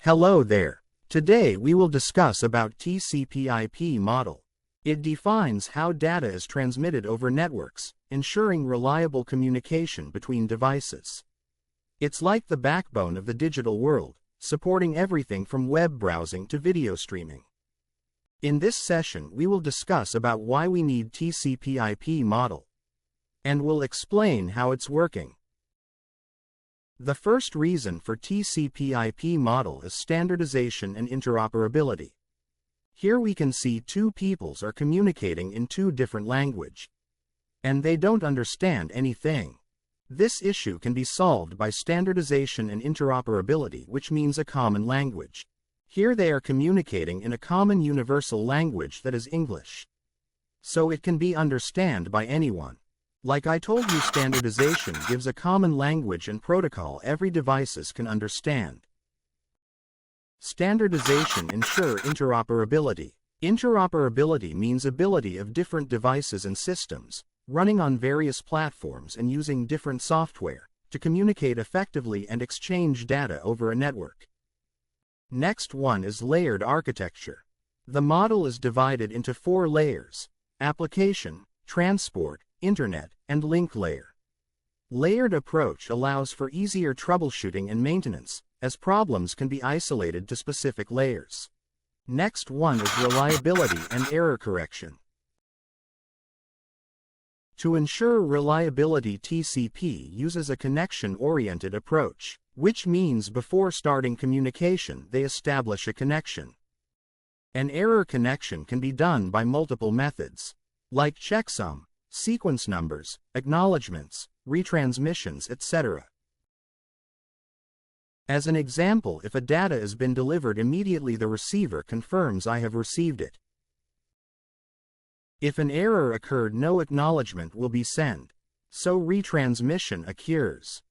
Hello there. Today we will discuss about TCP/IP model. It defines how data is transmitted over networks, ensuring reliable communication between devices. It's like the backbone of the digital world, supporting everything from web browsing to video streaming. In this session we will discuss about why we need TCP/IP model, and we'll explain how it's working. The first reason for TCP/IP model is standardization and interoperability. Here we can see two peoples are communicating in two different languages, and they don't understand anything. This issue can be solved by standardization and interoperability, which means a common language. Here they are communicating in a common universal language that is English, so it can be understood by anyone. Like I told you, standardization gives a common language and protocol every devices can understand. Standardization ensure interoperability. Interoperability means ability of different devices and systems, running on various platforms and using different software, to communicate effectively and exchange data over a network. Next one is layered architecture. The model is divided into 4 layers: application, transport, internet, and link layer. Layered approach allows for easier troubleshooting and maintenance, as problems can be isolated to specific layers. Next one is reliability and error correction. To ensure reliability, TCP uses a connection-oriented approach, which means before starting communication they establish a connection. An error connection can be done by multiple methods, like checksum, sequence numbers, acknowledgements, retransmissions, etc. As an example, if a data has been delivered, immediately the receiver confirms I have received it. If an error occurred, no acknowledgement will be sent, so retransmission occurs.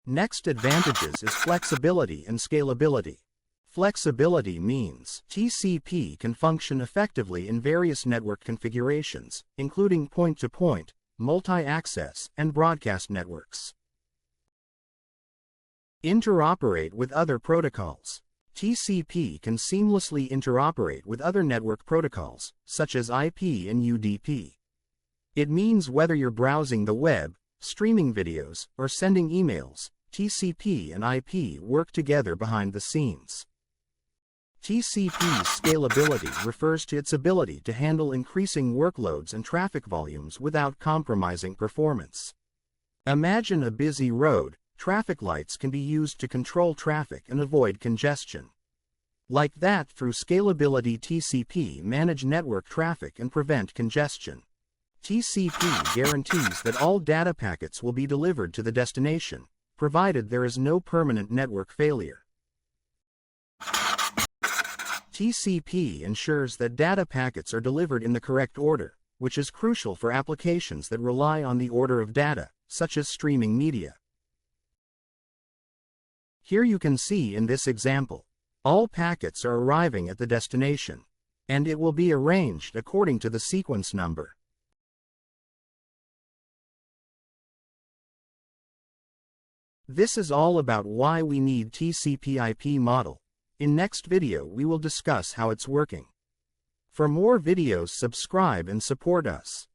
Next advantages is flexibility and scalability. Flexibility means TCP can function effectively in various network configurations, including point-to-point, multi-access, and broadcast networks. Interoperate with other protocols. TCP can seamlessly interoperate with other network protocols, such as IP and UDP. It means whether you're browsing the web, streaming videos, or sending emails, TCP and IP work together behind the scenes. TCP's scalability refers to its ability to handle increasing workloads and traffic volumes without compromising performance. Imagine a busy road. Traffic lights can be used to control traffic and avoid congestion. Like that, through scalability, TCP manage network traffic and prevent congestion. TCP guarantees that all data packets will be delivered to the destination, provided there is no permanent network failure. TCP ensures that data packets are delivered in the correct order, which is crucial for applications that rely on the order of data, such as streaming media. Here you can see in this example, all packets are arriving at the destination, and it will be arranged according to the sequence number. This is all about why we need TCP/IP model. In next video we will discuss how it's working. For more videos, subscribe and support us.